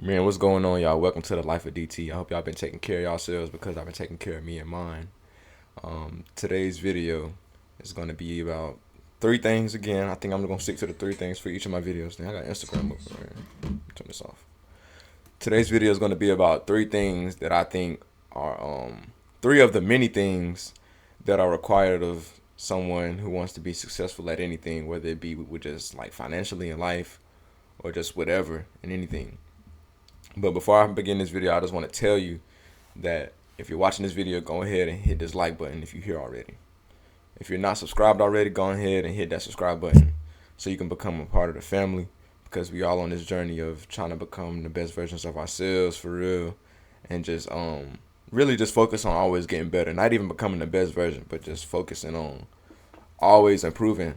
Man, what's going on, y'all? Welcome to the Life of DT. I hope y'all been taking care of yourselves because I've been taking care of me and mine. Today's video is going to be about three things again. I think I'm going to stick to the three things for each of my videos. Then I got Instagram open right here. Turn this off. Today's video is going to be about three things that I think are three of the many things that are required of someone who wants to be successful at anything, whether it be with just like financially in life or just whatever in anything. But before I begin this video, I just want to tell you that if you're watching this video, go ahead and hit this like button if you're here already. If you're not subscribed already, go ahead and hit that subscribe button so you can become a part of the family, because we all on this journey of trying to become the best versions of ourselves for real, and just really just focus on always getting better. Not even becoming the best version, but just focusing on always improving.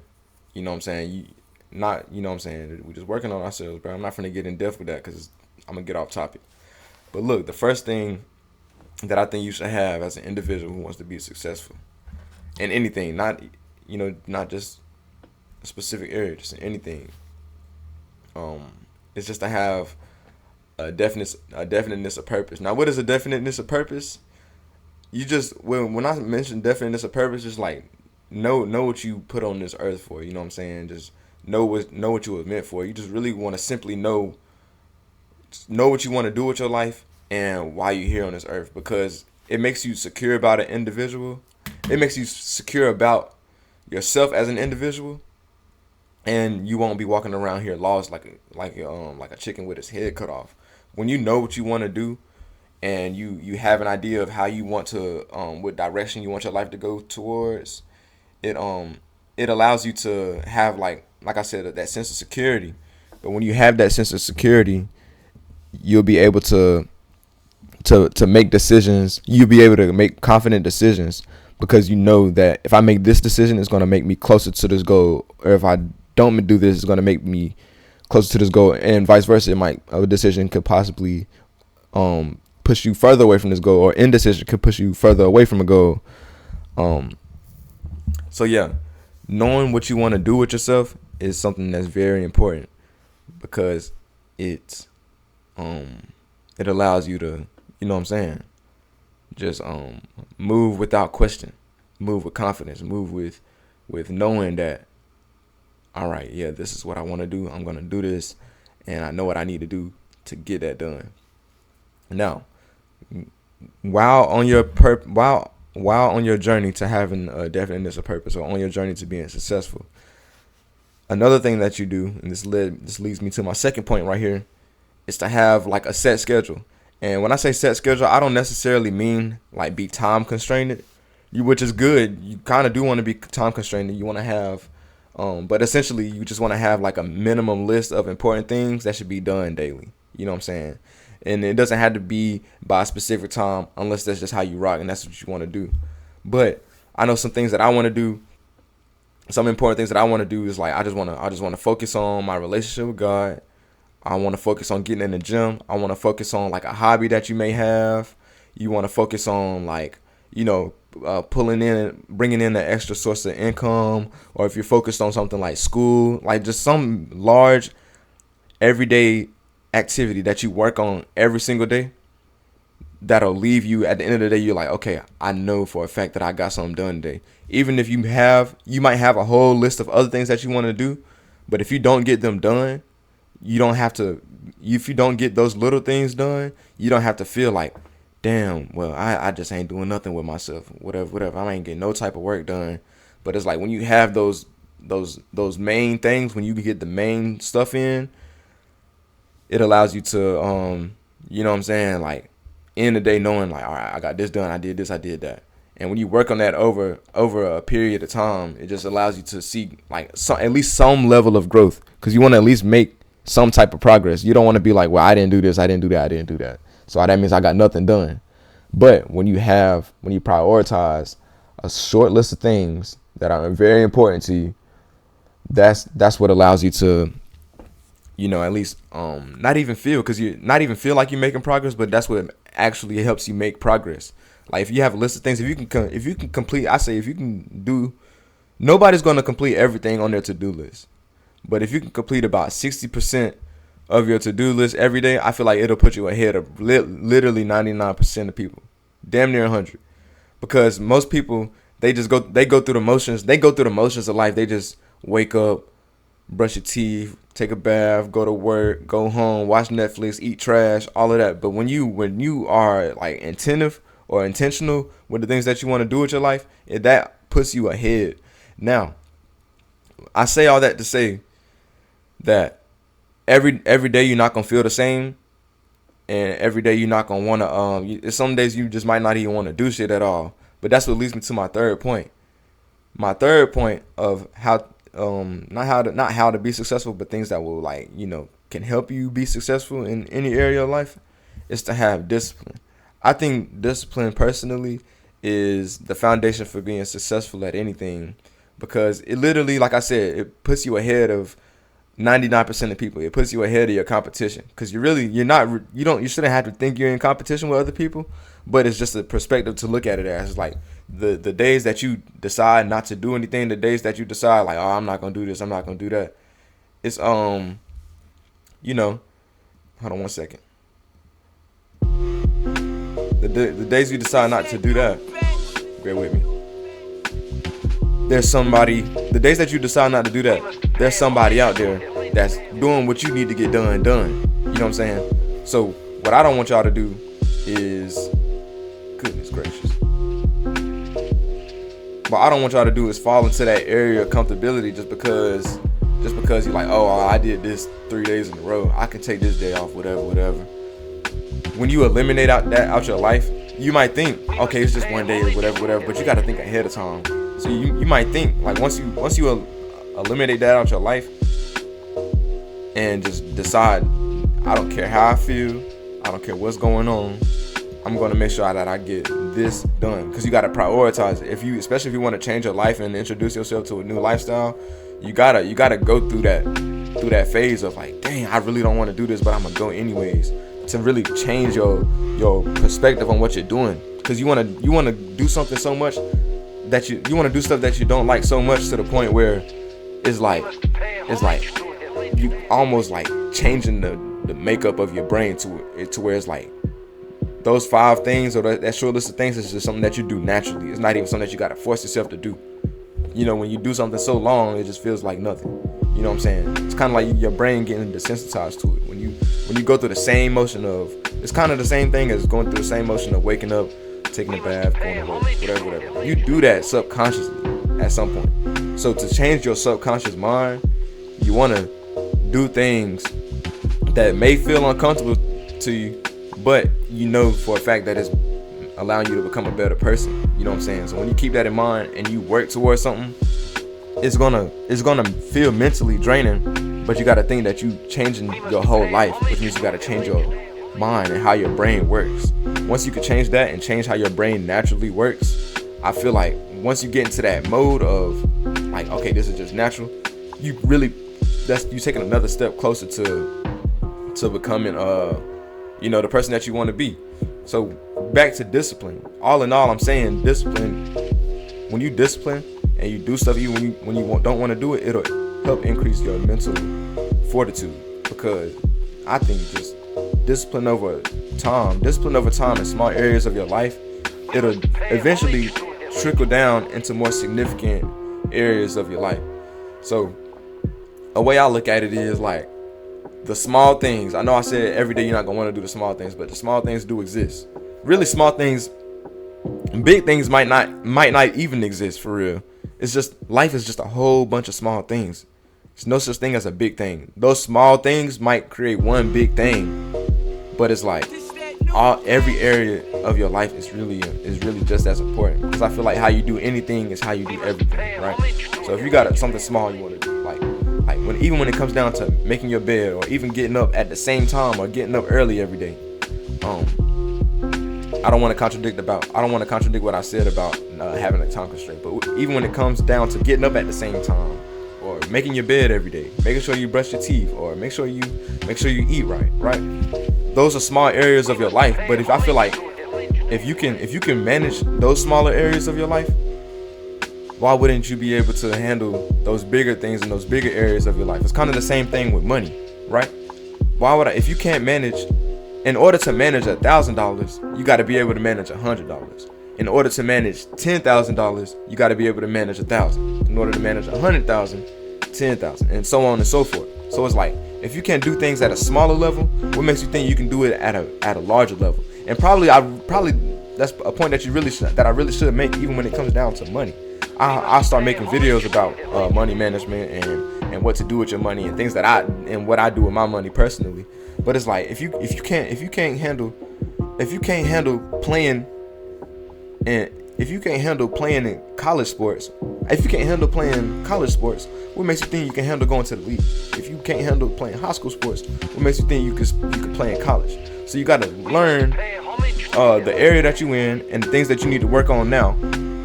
You know what I'm saying? You know what I'm saying? We're just working on ourselves, bro. I'm not finna get in depth with that because I'm gonna get off topic. But look, the first thing that I think you should have as an individual who wants to be successful in anything, not just a specific area, just in anything, is just to have a definiteness of purpose. Now, what is a definiteness of purpose? You just when I mention definiteness of purpose, just like know what you put on this earth for. You know what I'm saying? Just know what you were meant for. You just really want to simply know what you want to do with your life and why you're here on this earth, because it makes you secure about an individual. It makes you secure about yourself as an individual, and you won't be walking around here lost like a chicken with its head cut off. When you know what you want to do and you have an idea of how you want to what direction you want your life to go towards, it allows you to have like I said, that sense of security. But when you have that sense of security, you'll be able to make decisions. You'll be able to make confident decisions because you know that if I make this decision, it's going to make me closer to this goal, or if I don't do this, it's going to make me closer to this goal, and vice versa. A decision could possibly push you further away from this goal, or indecision could push you further away from a goal. So yeah, knowing what you want to do with yourself is something that's very important, because it allows you to, you know what I'm saying, just move without question, move with confidence, move with knowing that, all right, yeah, this is what I want to do. I'm going to do this, and I know what I need to do to get that done. Now, while on your journey to having a definiteness of purpose, or on your journey to being successful, another thing that you do, and this leads me to my second point right here, is to have like a set schedule. And when I say set schedule, I don't necessarily mean like be time constrained, which is good. You kind of do want to be time constrained. You want to have, but essentially you just want to have like a minimum list of important things that should be done daily. You know what I'm saying? And it doesn't have to be by a specific time unless that's just how you rock and that's what you want to do. But I know some things that I want to do. Some important things that I want to do is like I just want to focus on my relationship with God. I want to focus on getting in the gym. I want to focus on like a hobby that you may have. You want to focus on like, bringing in an extra source of income, or if you're focused on something like school, like just some large everyday activity that you work on every single day that'll leave you at the end of the day. You're like, okay, I know for a fact that I got something done today. Even if you might have a whole list of other things that you want to do, but if you don't get them done, you don't have to. If you don't get those little things done, you don't have to feel like, damn, well, I just ain't doing nothing with myself. Whatever. I ain't getting no type of work done. But it's like when you have those main things, when you get the main stuff in, it allows you to, you know what I'm saying, like end the day knowing like, all right, I got this done, I did this, I did that. And when you work on that over a period of time, it just allows you to see like at least some level of growth, because you want to at least make some type of progress. You don't want to be like, well, I didn't do this, I didn't do that, I didn't do that, so that means I got nothing done. But when you prioritize a short list of things that are very important to you, that's what allows you to, at least not even feel like you're making progress, but that's what actually helps you make progress. Like if you have a list of things, if you can complete, if you can do, nobody's going to complete everything on their to-do list, but if you can complete about 60% of your to-do list every day, I feel like it'll put you ahead of literally 99% of people, damn near 100. Because most people, they go through the motions. They go through the motions of life. They just wake up, brush your teeth, take a bath, go to work, go home, watch Netflix, eat trash, all of that. But when you are like attentive or intentional with the things that you want to do with your life, that puts you ahead. Now, I say all that to say that every day you're not gonna feel the same, and every day you're not gonna wanna some days you just might not even want to do shit at all. But that's what leads me to my third point. My third point of how not how to be successful, but things that will can help you be successful in any area of life, is to have discipline. I think discipline personally is the foundation for being successful at anything, because it literally, like I said, it puts you ahead of 99% of people. It puts you ahead of your competition, because you shouldn't have to think you're in competition with other people, but it's just a perspective to look at it as. Like the days that you decide not to do anything, the days that you decide like, oh, I'm not gonna do this, I'm not gonna do that, it's hold on one second. The days you decide not to do that, bear with me. The days that you decide not to do that, there's somebody out there that's doing what you need to get done. You know what I'm saying? So what I don't want y'all to do is, goodness gracious, what I don't want y'all to do is fall into that area of comfortability just because you're like, oh, I did this 3 days in a row, I can take this day off, whatever. When you eliminate out your life, you might think, okay, it's just one day or whatever, but you got to think ahead of time. So you might think, like, once you eliminate that out your life and just decide, I don't care how I feel, I don't care what's going on, I'm going to make sure that I get this done. Because you got to prioritize it. Especially if you want to change your life and introduce yourself to a new lifestyle, you gotta go through that phase of like, dang, I really don't want to do this, but I'm gonna go anyways, to really change your perspective on what you're doing. Because you want to do something so much that you want to do stuff that you don't like so much, to the point where it's like you almost like changing the makeup of your brain to where it's like those 5 things or that short list of things is just something that you do naturally. It's not even something that you got to force yourself to do. When you do something so long, it just feels like nothing. You know what I'm saying? It's kind of like your brain getting desensitized to it. When you go through the same motion of, it's kind of the same thing as going through the same motion of waking up, taking a bath, going to work, whatever. You do that subconsciously at some point. So to change your subconscious mind, you want to do things that may feel uncomfortable to you, but for a fact that it's allowing you to become a better person. You know what I'm saying? So when you keep that in mind and you work towards something, it's gonna feel mentally draining, but you got to think that you changing your whole life, which means you got to change your mind and how your brain works. Once you can change that and change how your brain naturally works, I feel like once you get into that mode of like, okay, this is just natural, you taking another step closer to becoming the person that you want to be. So back to discipline. All in all, I'm saying discipline. When you discipline and you do stuff even when you don't want to do it, it'll help increase your mental fortitude. Because I think just discipline over time in small areas of your life, it'll eventually trickle down into more significant areas of your life. So a way I look at it is like the small things. I know I said every day you're not going to want to do the small things, but the small things do exist. Really small things, big things might not even exist for real. It's just, life is just a whole bunch of small things. There's no such thing as a big thing. Those small things might create one big thing, but it's like every area of your life is really just as important. Because I feel like how you do anything is how you do everything, right? So if you got something small you want to do, like even when it comes down to making your bed, or even getting up at the same time, or getting up early every day, I don't want to contradict what I said about having a time constraint. But even when it comes down to getting up at the same time, or making your bed every day, making sure you brush your teeth, or make sure you eat right? Those are small areas of your life. But I feel like if you can manage those smaller areas of your life, why wouldn't you be able to handle those bigger things in those bigger areas of your life? It's kind of the same thing with money, right? Why would I? If you can't manage, in order to manage $1,000, you got to be able to manage $100. In order to manage $10,000, you got to be able to manage 1,000. In order to manage 100,000, 10,000, and so on and so forth. So it's like, if you can't do things at a smaller level, what makes you think you can do it at a larger level? And probably that's a point that I really should make, even when it comes down to money. I'll start making videos about money management and what to do with your money and things and what I do with my money personally. But it's like, if you can't handle playing in college sports, what makes you think you can handle going to the league? If you can't handle playing high school sports, what makes you think you can play in college? So you got to learn the area that you in and the things that you need to work on now,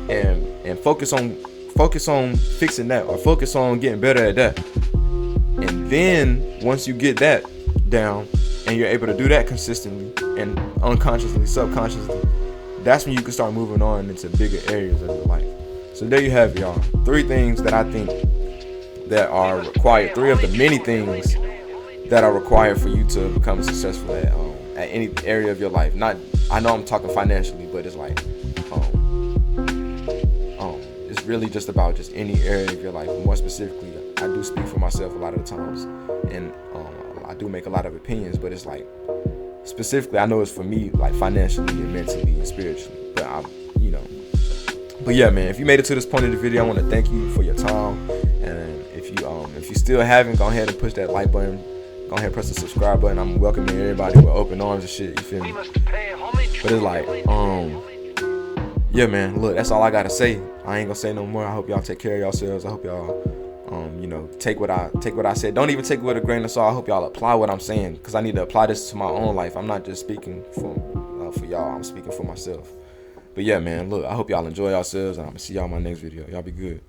and focus on fixing that, or focus on getting better at that. And then once you get that down and you're able to do that consistently and unconsciously, subconsciously, that's when you can start moving on into bigger areas of your life. So there you have it, y'all. 3 things that I think that are required. 3 of the many things that are required for you to become successful at any area of your life. I know I'm talking financially, but it's like it's really just about just any area of your life. More specifically, I do speak for myself a lot of the times, and I do make a lot of opinions, but it's like, specifically, I know it's for me, like financially and mentally and spiritually. But yeah, man, if you made it to this point of the video, I want to thank you for your time. And if you still haven't, go ahead and push that like button. Go ahead and press the subscribe button. I'm welcoming everybody with open arms and shit. You feel me? But it's like, yeah, man. Look, that's all I gotta say. I ain't gonna say no more. I hope y'all take care of yourselves. I hope y'all, take what I said. Don't even take it with a grain of salt. I hope y'all apply what I'm saying, because I need to apply this to my own life. I'm not just speaking for y'all. I'm speaking for myself. But yeah, man, look, I hope y'all enjoy yourselves, and I'm gonna see y'all in my next video. Y'all be good.